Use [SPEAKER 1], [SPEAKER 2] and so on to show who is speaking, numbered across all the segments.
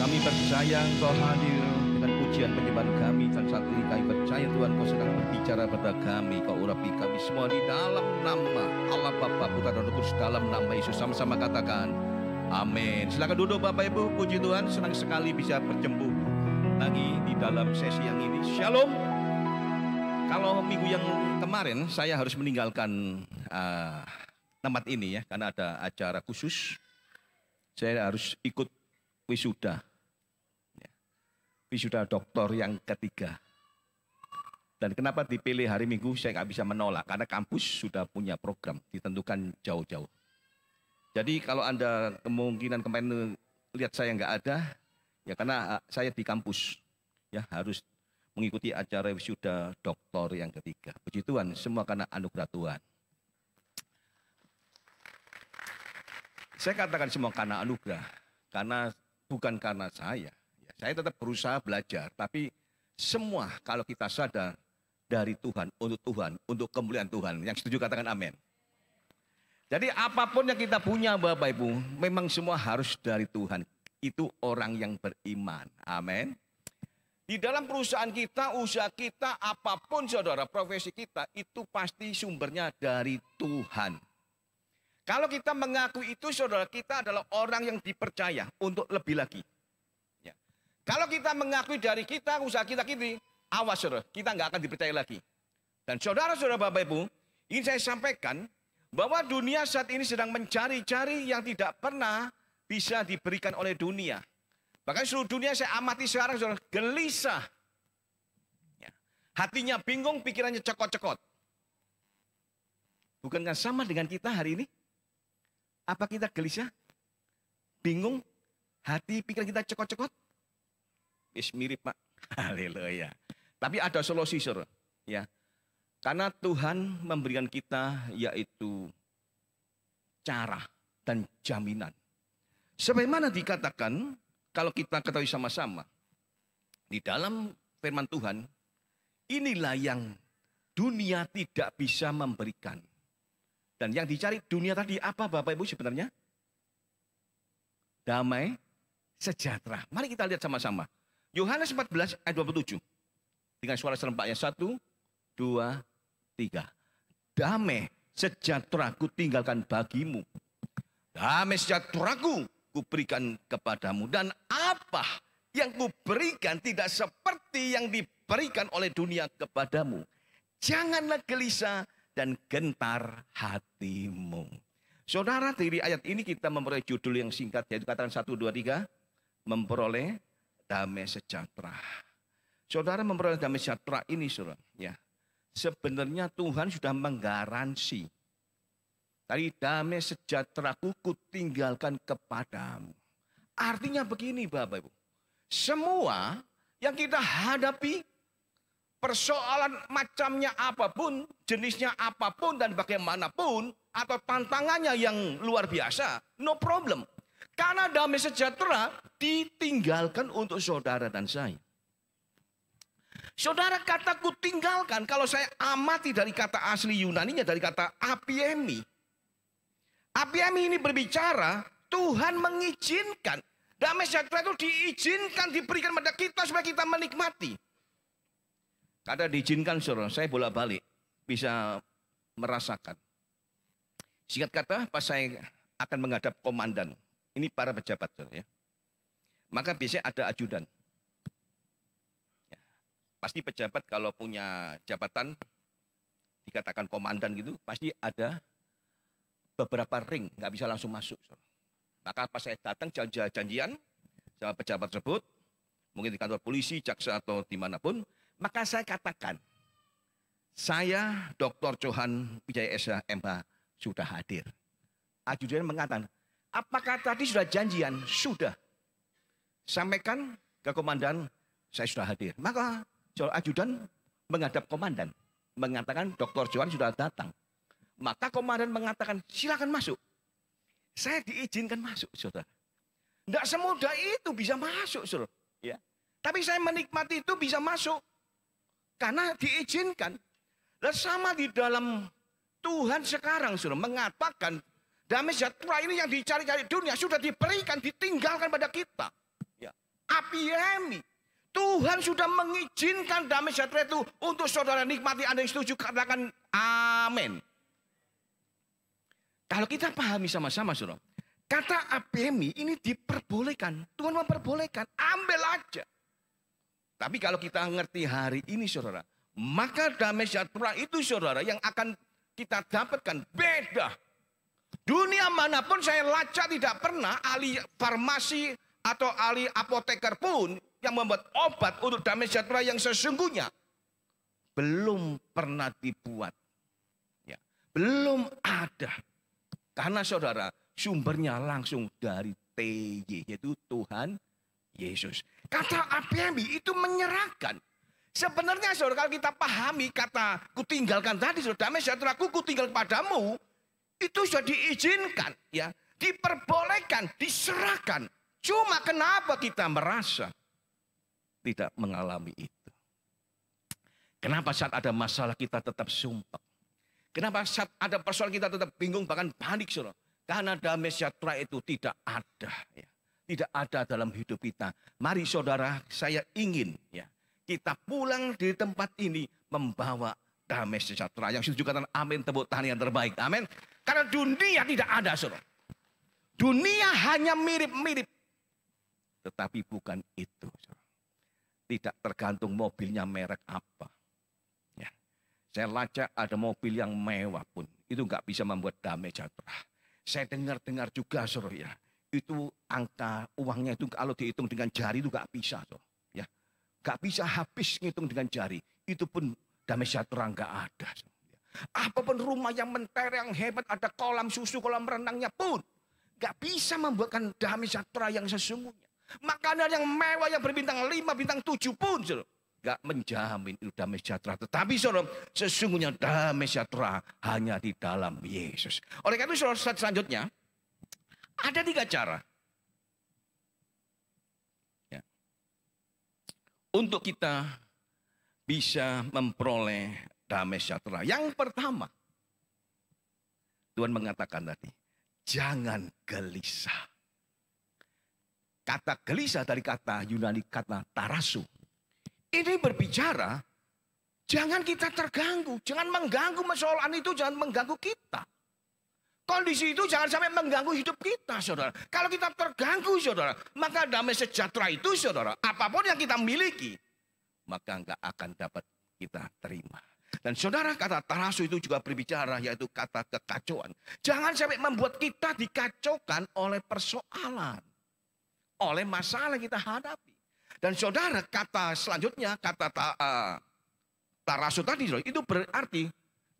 [SPEAKER 1] Kami percaya Engkau hadir dengan pujian penyembahan kami. Dan saat ini kami percaya Tuhan Kau sedang berbicara pada kami. Kau urapi kami semua di dalam nama Allah Bapa, Putra dan Roh Kudus, dalam nama Yesus. Sama-sama katakan amin. Silakan duduk Bapak Ibu. Puji Tuhan, senang sekali bisa berjumpa lagi di dalam sesi yang ini. Shalom. Kalau minggu yang kemarin saya harus meninggalkan tempat ini ya, karena ada acara khusus. Saya harus ikut wisuda. Wisuda doktor yang ketiga. Dan kenapa dipilih hari Minggu saya nggak bisa menolak. Karena kampus sudah punya program ditentukan jauh-jauh. Jadi kalau Anda kemungkinan kemarin lihat saya nggak ada, ya karena saya di kampus. Ya harus mengikuti acara wisuda doktor yang ketiga. Puji Tuhan, semua karena anugerah Tuhan. Saya katakan semua karena anugerah. Karena bukan karena saya. Saya tetap berusaha belajar, tapi semua kalau kita sadar dari Tuhan, untuk kemuliaan Tuhan. Yang setuju katakan amin. Jadi apapun yang kita punya Bapak Ibu, memang semua harus dari Tuhan. Itu orang yang beriman. Amin. Di dalam perusahaan kita, usaha kita, apapun saudara, profesi kita, itu pasti sumbernya dari Tuhan. Kalau kita mengakui itu saudara, kita adalah orang yang dipercaya untuk lebih lagi. Kalau kita mengakui dari kita, usaha kita gini, awas saudara, kita nggak akan dipercaya lagi. Dan saudara-saudara Bapak Ibu, ini saya sampaikan bahwa dunia saat ini sedang mencari-cari yang tidak pernah bisa diberikan oleh dunia. Bahkan seluruh dunia saya amati sekarang saudara, gelisah. Hatinya bingung, pikirannya cekot-cekot. Bukankah sama dengan kita hari ini? Apa kita gelisah? Bingung? Hati, pikiran kita cekot-cekot? Mirip Pak. Haleluya. Tapi ada solusi saudara. Ya. Karena Tuhan memberikan kita yaitu cara dan jaminan. Sebagaimana dikatakan kalau kita ketahui sama-sama. Di dalam firman Tuhan. Inilah yang dunia tidak bisa memberikan. Dan yang dicari dunia tadi apa Bapak Ibu sebenarnya? Damai sejahtera. Mari kita lihat sama-sama. Yohanes 14 ayat 27. Dengan suara serempaknya 1, 2, 3. Damai sejahteraku tinggalkan bagimu. Damai sejahteraku kuberikan kepadamu. Dan apa yang kuberikan tidak seperti yang diberikan oleh dunia kepadamu. Janganlah gelisah dan gentar hatimu. Saudara, dari ayat ini kita memperoleh judul yang singkat. Yaitu katakan 1, 2, 3. Memperoleh damai sejahtera. Saudara memperoleh damai sejahtera ini saudara. Ya. Sebenarnya Tuhan sudah menggaransi. Tadi damai sejahteraku kutinggalkan kepadamu. Artinya begini Bapak Ibu. Semua yang kita hadapi, persoalan macamnya apapun, jenisnya apapun dan bagaimanapun, atau tantangannya yang luar biasa, no problem. Karena damai sejahtera ditinggalkan untuk saudara dan saya. Saudara, kataku tinggalkan, kalau saya amati dari kata asli Yunaninya, dari kata apiemi. Apiemi ini berbicara, Tuhan mengizinkan. Damai sejahtera itu diizinkan, diberikan pada kita supaya kita menikmati. Kata diizinkan, saudara, saya bolak-balik bisa merasakan. Singkat kata, pas saya akan menghadap komandan. Ini para pejabat, ya. Maka biasanya ada ajudan. Ya. Pasti pejabat kalau punya jabatan, dikatakan komandan gitu, pasti ada beberapa ring, nggak bisa langsung masuk. Maka pas saya datang janjian sama pejabat tersebut, mungkin di kantor polisi, jaksa atau dimanapun, maka saya katakan, saya Dr. Johan Wijaya Esa MH sudah hadir. Ajudan mengatakan, apakah tadi sudah janjian? Sudah. Sampaikan ke komandan, saya sudah hadir. Maka ajudan menghadap komandan. Mengatakan Dr. Johan sudah datang. Maka komandan mengatakan, silakan masuk. Saya diizinkan masuk, saudara. Tidak semudah itu bisa masuk, saudara. Ya. Tapi saya menikmati itu bisa masuk. Karena diizinkan. Dan sama di dalam Tuhan sekarang, saudara, mengatakan, damai sejahtera ini yang dicari-cari dunia sudah diberikan, ditinggalkan pada kita. Ya. APMI. Tuhan sudah mengizinkan damai sejahtera itu untuk saudara nikmati. Anda yang setuju katakan amin. Kalau kita pahami sama-sama saudara, kata APMI ini diperbolehkan. Tuhan memperbolehkan, ambil aja. Tapi kalau kita ngerti hari ini saudara, maka damai sejahtera itu saudara yang akan kita dapatkan beda. Dunia manapun saya lacak tidak pernah ahli farmasi atau ahli apoteker pun yang membuat obat untuk damai sejahtera yang sesungguhnya belum pernah dibuat. Ya, belum ada. Karena saudara sumbernya langsung dari TY, yaitu Tuhan Yesus. Kata APMI itu menyerahkan. Sebenarnya saudara kalau kita pahami kata kutinggalkan tadi, saudara, damai sejahtera ku tinggal padamu, itu sudah diizinkan, ya, diperbolehkan, diserahkan. Cuma kenapa kita merasa tidak mengalami itu? Kenapa saat ada masalah kita tetap sumpah? Kenapa saat ada persoalan kita tetap bingung bahkan panik saudara? Karena damai sejahtera itu tidak ada, ya. Tidak ada dalam hidup kita. Mari saudara, saya ingin ya kita pulang di tempat ini membawa damai sejahtera. Yang setuju katakan amin, tepuk tangan yang terbaik. Amin. Karena dunia tidak ada saudara. Dunia hanya mirip-mirip. Tetapi bukan itu saudara. Tidak tergantung mobilnya merek apa. Ya. Saya lacak ada mobil yang mewah pun. Itu nggak bisa membuat damai sejahtera. Saya dengar-dengar juga saudara ya. Itu angka uangnya itu kalau dihitung dengan jari itu nggak bisa saudara. Ya. Nggak bisa habis ngitung dengan jari. Itu pun damai sejahtera nggak ada. Saudara. Apapun rumah yang mentereng yang hebat, ada kolam susu, kolam renangnya pun. Nggak bisa membuatkan damai sejahtera yang sesungguhnya. Makanan yang mewah yang berbintang 5, bintang 7 pun saudara, gak menjamin itu damai sejahtera. Tetapi saudara, sesungguhnya damai sejahtera hanya di dalam Yesus. Oleh karena itu saudara, selanjutnya ada 3 cara ya, untuk kita bisa memperoleh damai sejahtera. Yang pertama, Tuhan mengatakan tadi, jangan gelisah. Kata gelisah dari kata Yunani kata tarasu. Ini berbicara jangan kita terganggu, jangan mengganggu persoalan itu, jangan mengganggu kita. Kondisi itu jangan sampai mengganggu hidup kita, saudara. Kalau kita terganggu, saudara, maka damai sejahtera itu, saudara, apapun yang kita miliki, maka enggak akan dapat kita terima. Dan saudara, kata tarasu itu juga berbicara, yaitu kata kekacauan. Jangan sampai membuat kita dikacaukan oleh persoalan, oleh masalah yang kita hadapi. Dan saudara, kata selanjutnya, kata tarasu tadi, itu berarti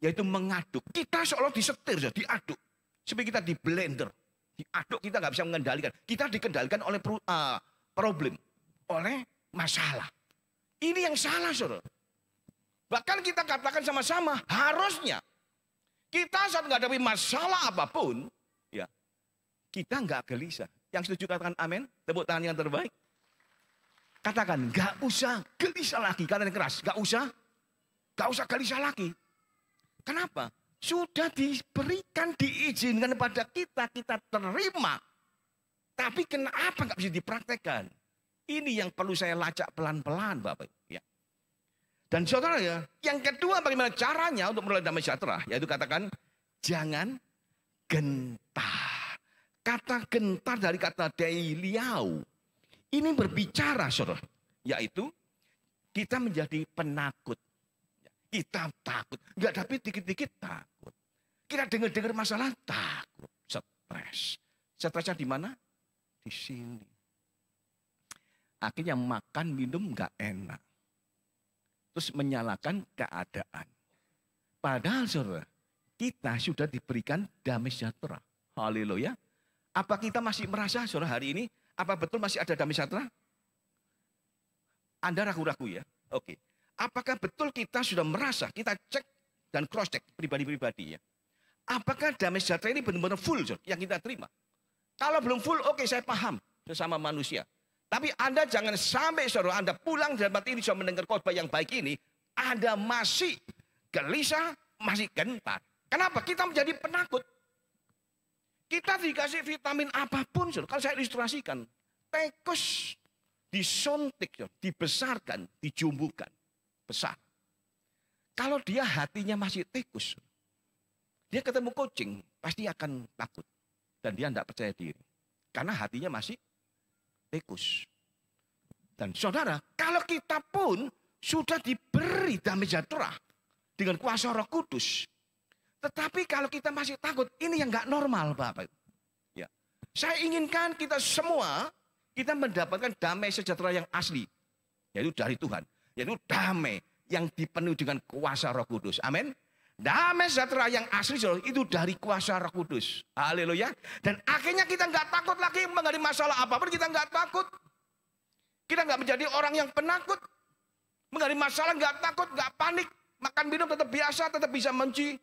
[SPEAKER 1] yaitu mengaduk. Kita seolah disetir, diaduk. Seperti kita di blender, diaduk, kita nggak bisa mengendalikan. Kita dikendalikan oleh problem, oleh masalah. Ini yang salah, saudara. Bahkan kita katakan sama-sama, harusnya kita saat menghadapi masalah apapun, ya kita nggak gelisah. Yang setuju katakan amin, tepuk tangan yang terbaik. Katakan, nggak usah gelisah lagi. Katakan keras, nggak usah gelisah lagi. Kenapa? Sudah diberikan, diizinkan pada kita, kita terima. Tapi kenapa nggak bisa dipraktekkan? Ini yang perlu saya lacak pelan-pelan, Bapak. Ya. Dan saudara ya, yang kedua bagaimana caranya untuk memperoleh damai sejahtera? Yaitu katakan, jangan gentar. Kata gentar dari kata deiliau. Ini berbicara saudara. Yaitu kita menjadi penakut. Kita takut. Enggak, tapi dikit-dikit takut. Kita dengar-dengar masalah takut. Stres. Stresnya di mana? Di sini. Akhirnya makan, minum enggak enak. Terus menyalahkan keadaan. Padahal saudara, kita sudah diberikan damai sejahtera. Haleluya. Apa kita masih merasa saudara hari ini, apa betul masih ada damai sejahtera? Anda ragu-ragu ya? Oke. Apakah betul kita sudah merasa, kita cek dan cross check pribadi-pribadi ya? Apakah damai sejahtera ini benar-benar full saudara, yang kita terima? Kalau belum full, oke, saya paham sesama manusia. Tapi Anda jangan sampai saudara Anda pulang dari tempat ini sudah mendengar khotbah yang baik ini, Anda masih gelisah, masih gentar. Kenapa? Kita menjadi penakut. Kita dikasih vitamin apapun, saudara. Kalau saya ilustrasikan, tikus disuntik, dibesarkan, dijumbukan, besar. Kalau dia hatinya masih tikus, dia ketemu kucing, pasti akan takut. Dan dia tidak percaya diri. Karena hatinya masih tikus. Dan saudara, kalau kita pun sudah diberi damai sejahtera dengan kuasa Roh Kudus. Tetapi kalau kita masih takut, ini yang nggak normal, Bapak. Ya. Saya inginkan kita semua, kita mendapatkan damai sejahtera yang asli. Yaitu dari Tuhan. Yaitu damai yang dipenuhi dengan kuasa Roh Kudus. Amin. Damai sejahtera yang asli itu dari kuasa Roh Kudus. Haleluya. Dan akhirnya kita nggak takut lagi menghadapi masalah apapun, kita nggak takut. Kita nggak menjadi orang yang penakut. Menghadapi masalah nggak takut, nggak panik. Makan minum tetap biasa, tetap bisa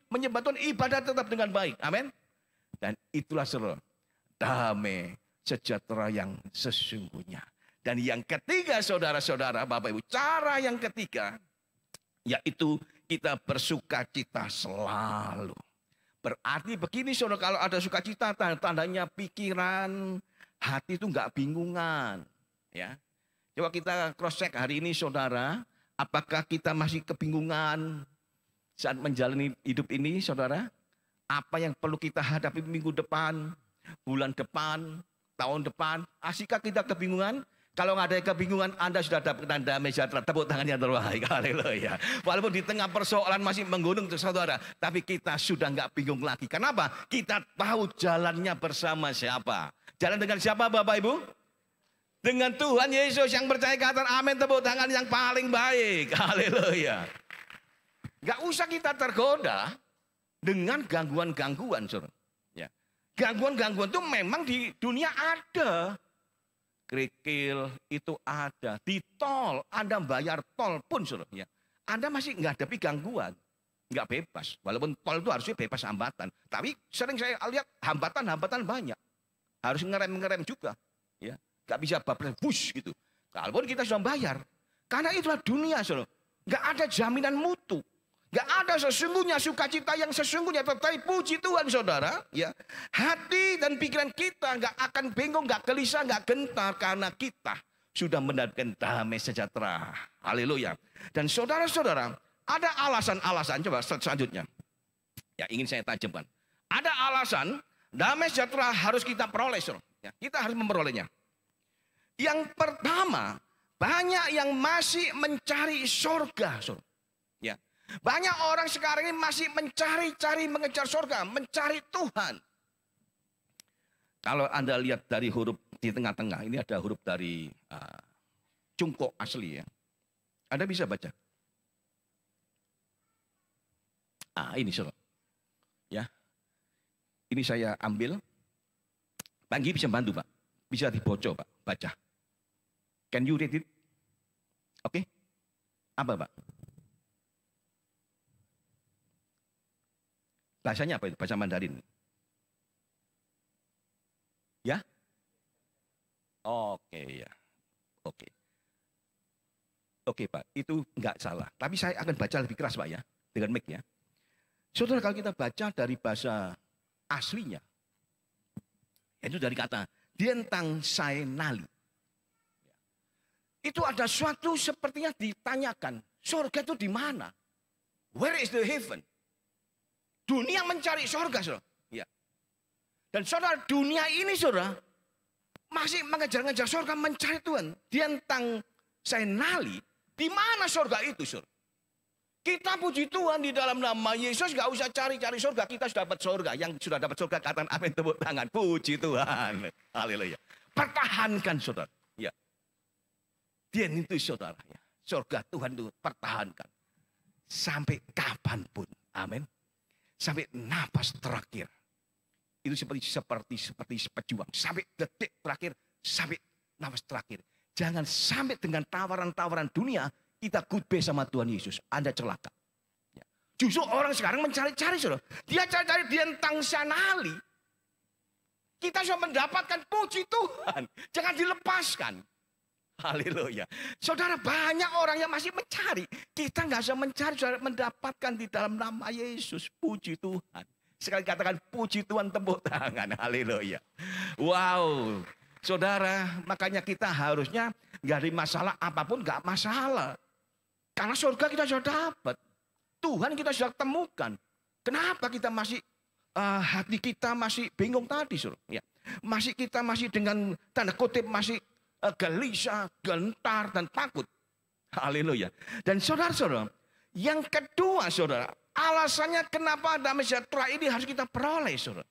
[SPEAKER 1] menyembahkan ibadah tetap dengan baik. Amin. Dan itulah saudara, damai sejahtera yang sesungguhnya. Dan yang ketiga saudara-saudara, Bapak Ibu, cara yang ketiga, yaitu kita bersukacita selalu. Berarti begini saudara, kalau ada sukacita tandanya pikiran, hati itu nggak bingungan. Ya, coba kita cross check hari ini saudara, apakah kita masih kebingungan saat menjalani hidup ini saudara? Apa yang perlu kita hadapi minggu depan, bulan depan, tahun depan? Asikah kita kebingungan? Kalau nggak ada kebingungan, Anda sudah dapat damai sejahtera. Tepuk tangan yang terbaik. Haleluya. Walaupun di tengah persoalan masih menggunung saudara, tapi kita sudah nggak bingung lagi. Kenapa? Kita tahu jalannya bersama siapa. Jalan dengan siapa Bapak Ibu? Dengan Tuhan Yesus. Yang percaya katakan amin, tepuk tangan yang paling baik. Haleluya. Nggak usah kita tergoda dengan gangguan-gangguan. Ya. Gangguan-gangguan itu memang di dunia ada. Kerikil itu ada. Di tol, Anda bayar tol pun, ya. Anda masih menghadapi gangguan. Nggak bebas. Walaupun tol itu harusnya bebas hambatan. Tapi sering saya lihat hambatan-hambatan banyak. Harus ngerem-ngerem juga. Ya. Nggak bisa bablas, wush gitu. Kalaupun kita sudah bayar. Karena itulah dunia, saudara. Nggak ada jaminan mutu. Nggak ada sesungguhnya sukacita yang sesungguhnya. Tetapi puji Tuhan saudara, ya, hati dan pikiran kita nggak akan bingung, nggak gelisah, nggak gentar. Karena kita sudah mendapatkan damai sejahtera. Haleluya. Dan saudara-saudara, ada alasan-alasan. Coba selanjutnya. Ya, ingin saya tajamkan. Ada alasan damai sejahtera harus kita peroleh. Saudara. Ya, kita harus memperolehnya. Yang pertama, banyak yang masih mencari surga. Saudara. Ya. Banyak orang sekarang ini masih mencari-cari, mengejar surga, mencari Tuhan. Kalau Anda lihat dari huruf di tengah-tengah, ini ada huruf dari cungkok asli ya. Anda bisa baca. Ini saudara. Ya. Ini saya ambil. Pak Gi bisa bantu Pak. Bisa dibocor Pak, baca. Can you read it? Oke. Apa Pak? Bahasanya apa itu? Bahasa Mandarin. Ya? Oke ya. Oke. Oke Pak, itu enggak salah. Tapi saya akan baca lebih keras Pak ya. Dengan mic ya. Saudara, kalau kita baca dari bahasa aslinya. Itu dari kata Dientang Saenali. Itu ada suatu sepertinya ditanyakan. Surga itu di mana? Where is the heaven? Dunia mencari surga, saudara. Ya. Dan saudara, dunia ini, saudara, masih mengejar-ngejar surga, mencari Tuhan. Dientang Saenali, di mana surga itu, saudara? Kita puji Tuhan di dalam nama Yesus, gak usah cari-cari surga. Kita sudah dapat surga. Yang sudah dapat surga, katakan amin, tepuk tangan. Puji Tuhan. Haleluya. Pertahankan, saudara. Ya. Dia itu, saudara. Ya. Surga Tuhan itu pertahankan. Sampai kapanpun. Amin. Sampai napas terakhir. Itu seperti pejuang. Sampai detik terakhir. Sampai napas terakhir. Jangan sampai dengan tawaran-tawaran dunia. Kita goodbye sama Tuhan Yesus. Anda celaka. Ya. Justru orang sekarang mencari-cari. Saudara. Dia cari-cari Dientang Saenali. Kita sudah mendapatkan puji Tuhan. Jangan dilepaskan. Haleluya. Saudara, banyak orang yang masih mencari. Kita nggak usah mencari, saudara, mendapatkan di dalam nama Yesus. Puji Tuhan. Sekali katakan puji Tuhan, tepuk tangan. Haleluya. Wow. Saudara, makanya kita harusnya Nggak ada masalah apapun, nggak masalah. Karena surga kita sudah dapat. Tuhan kita sudah temukan. Kenapa kita masih hati kita masih bingung tadi, Saudara? Ya. Kita masih dengan tanda kutip masih gelisah, gentar dan takut. Haleluya. Dan saudara-saudara, yang kedua, Saudara, alasannya kenapa damai sejahtera ini harus kita peroleh, Saudara.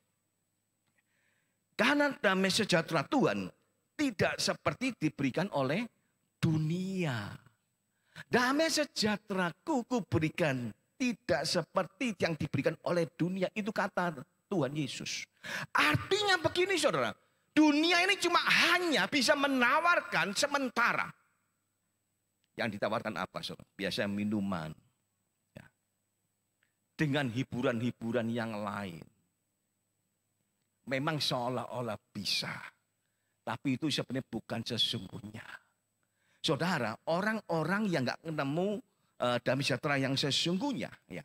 [SPEAKER 1] Karena damai sejahtera Tuhan tidak seperti diberikan oleh dunia. Damai sejahtera ku berikan tidak seperti yang diberikan oleh dunia. Itu kata Tuhan Yesus. Artinya begini, saudara. Dunia ini cuma hanya bisa menawarkan sementara. Yang ditawarkan apa, saudara? Biasanya minuman. Ya. Dengan hiburan-hiburan yang lain. Memang seolah-olah bisa. Tapi itu sebenarnya bukan sesungguhnya. Saudara, orang-orang yang nggak ketemu damai sejahtera yang sesungguhnya, ya,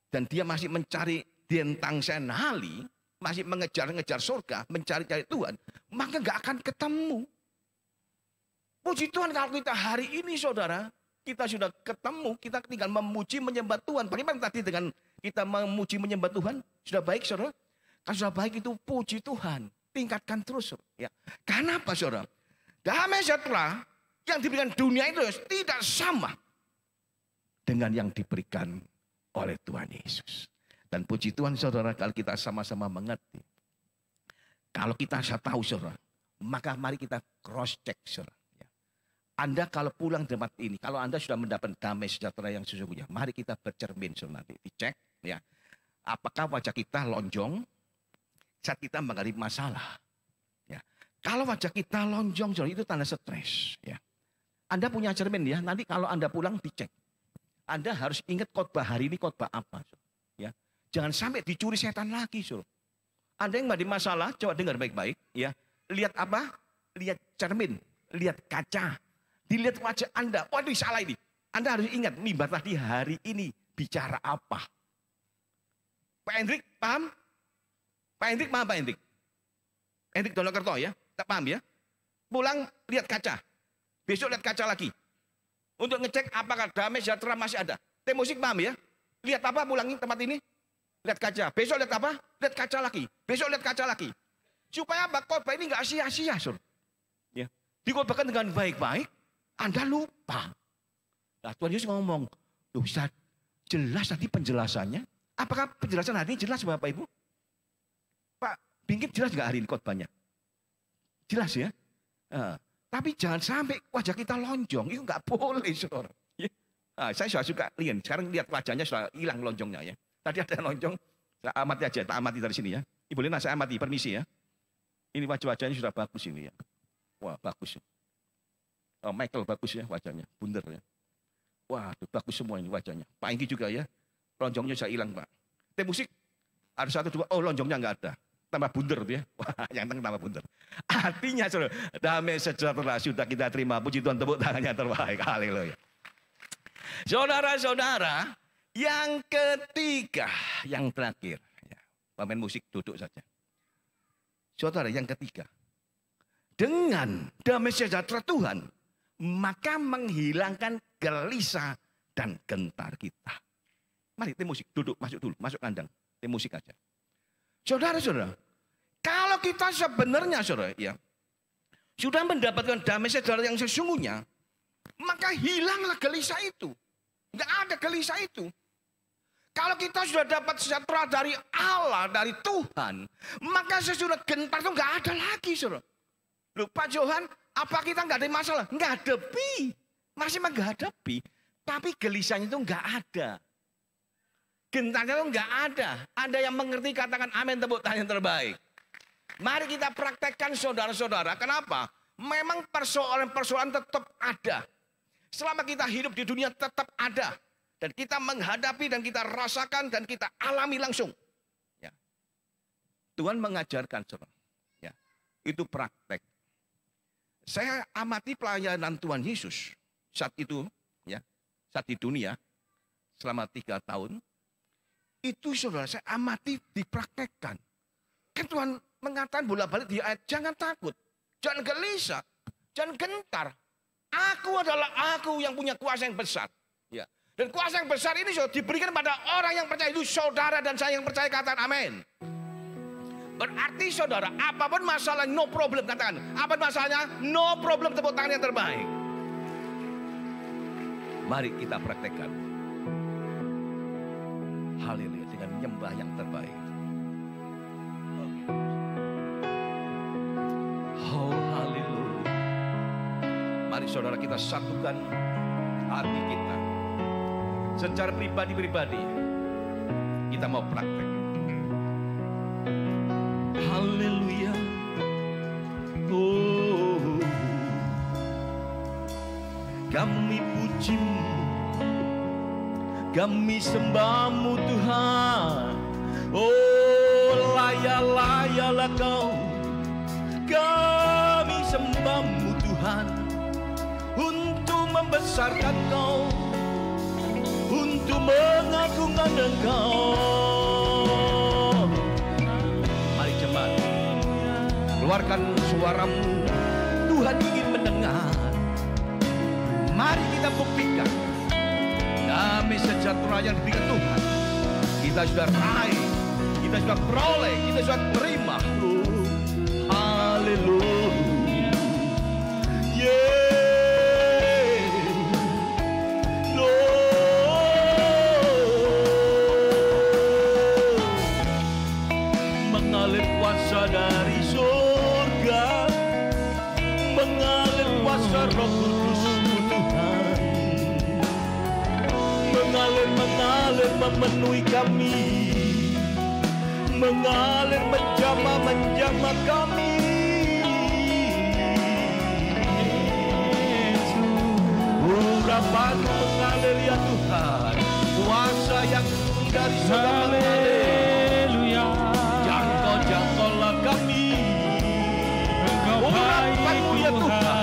[SPEAKER 1] dan dia masih mencari dentang senali, masih mengejar-ngejar surga, mencari-cari Tuhan, maka nggak akan ketemu. Puji Tuhan kalau kita hari ini, saudara, kita sudah ketemu, kita tinggal memuji menyembah Tuhan. Bagaimana tadi dengan kita memuji menyembah Tuhan? Sudah baik, saudara? Kalau sudah baik itu puji Tuhan, tingkatkan terus, ya. Karena apa, saudara? Damai sejahtera yang diberikan dunia itu tidak sama dengan yang diberikan oleh Tuhan Yesus. Dan puji Tuhan, saudara, kalau kita sama-sama mengerti. Kalau kita bisa tahu, saudara, maka mari kita cross check, saudara. Ya. Anda kalau pulang tempat ini, kalau Anda sudah mendapat damai sejahtera yang sesungguhnya, mari kita bercermin, saudara, nanti dicek, ya. Apakah wajah kita lonjong saat kita menghadapi masalah? Ya. Kalau wajah kita lonjong, saudara, itu tanda stres, ya. Anda punya cermin, ya, nanti kalau Anda pulang dicek. Anda harus ingat khotbah hari ini khotbah apa, ya. Jangan sampai dicuri setan lagi, saudara. Anda yang menghadapi masalah, coba dengar baik-baik, ya. Lihat apa? Lihat cermin, lihat kaca, dilihat wajah Anda. Waduh, salah ini. Anda harus ingat, mimbar tadi hari ini bicara apa? Pak Hendrik, paham? Pak Hendrik, paham Pak Hendrik? Hendrik Donokerto, ya, tak paham, ya? Pulang lihat kaca. Besok lihat kaca lagi. Untuk ngecek apakah damai sejahtera masih ada. Tim musik paham, ya? Lihat apa pulangi tempat ini? Lihat kaca. Besok lihat apa? Lihat kaca lagi. Besok lihat kaca lagi. Supaya apa? Khotbah ini nggak sia-sia, Sur. Ya. Dikhotbahkan dengan baik-baik, Anda lupa. Nah, Tuhan Yesus ngomong, loh, Ustaz, jelas tadi penjelasannya. Apakah penjelasan hari ini jelas, Bapak Ibu? Pak Bingkit jelas nggak hari ini khotbahnya? Jelas, ya? Tapi jangan sampai wajah kita lonjong, itu nggak boleh, saudara. Ya. Nah, saya suka lihat, sekarang lihat wajahnya sudah hilang lonjongnya, ya. Tadi ada lonjong, saya amati aja, tak amati dari sini, ya. Ibu Lina, saya amati, permisi, ya. Ini wajah-wajahnya sudah bagus ini, ya. Wah, bagus. Oh, Michael bagus, ya, wajahnya, bunder, ya. Wah, bagus semua ini wajahnya. Pak Inggi juga, ya. Lonjongnya sudah hilang, Pak. Tim musik, ada satu dua, oh lonjongnya nggak ada. Tambah bunder, ya. Wah, yang tambah bunder. Artinya, saudara, damai sejahtera sudah kita terima. Puji Tuhan, tepuk tangannya terbaik. Haleluya. Saudara-saudara, yang ketiga, yang terakhir. Ya, pemain musik duduk saja. Saudara, yang ketiga. Dengan damai sejahtera Tuhan, maka menghilangkan gelisah dan gentar kita. Mari tim musik duduk, masuk dulu, masuk kandang. Tim musik aja. Saudara-saudara, kalau kita sebenarnya, saudara, ya, sudah mendapatkan damai sejahtera yang sesungguhnya, maka hilanglah gelisah itu. Nggak ada gelisah itu. Kalau kita sudah dapat sejahtera dari Allah, dari Tuhan, maka sesudah gentar itu nggak ada lagi, saudara. Loh, Pak Johan, apa kita nggak ada masalah? Nggak hadapi, masih menghadapi, tapi gelisahnya itu nggak ada. Gentarnya itu nggak ada. Ada yang mengerti, katakan amin, tepuk tangan yang terbaik. Mari kita praktekkan, saudara-saudara. Kenapa? Memang persoalan-persoalan tetap ada. Selama kita hidup di dunia tetap ada. Dan kita menghadapi dan kita rasakan dan kita alami langsung. Ya. Tuhan mengajarkan, saudara. Ya. Itu praktek. Saya amati pelayanan Tuhan Yesus saat itu, ya, saat di dunia selama 3 tahun. Itu, saudara, saya amati dipraktekkan. Kan Tuhan mengatakan bolak-balik di ayat, jangan takut, jangan gelisah, jangan gentar. Aku adalah aku yang punya kuasa yang besar. Ya. Dan kuasa yang besar ini diberikan pada orang yang percaya. Itu saudara dan saya yang percaya, katakan amin. Berarti saudara, apapun masalah, no problem, katakan. Apa masalahnya? No problem, tepuk tangan yang terbaik. Mari kita praktekkan. Haleluya, dengan menyembah yang terbaik. Oh, haleluya. Mari saudara, kita satukan hati kita. Secara pribadi-pribadi, kita mau praktek. Haleluya. Oh, kami pujimu, kami sembahmu Tuhan. Oh, layak-layaklah kau. Kami sembahmu Tuhan, untuk membesarkan kau, untuk mengagungkan engkau. Mari cepat keluarkan suaramu, Tuhan ingin mendengar. Mari kita buktikan damai sejahtera yang diberikan Tuhan. Kita sudah raih, kita sudah peroleh, kita sudah terima. Haleluya. Yeah. Lord, mengalir kuasa dari surga, mengalir kuasa Roh Kudus Tuhan, mengalir memenuhi kami, mengalir menjamah kami. Urapan mengalir ya Tuhan, kuasa yang dari surga mengalir. Jangkau-jangkaulah kami, urapanmu ya Tuhan.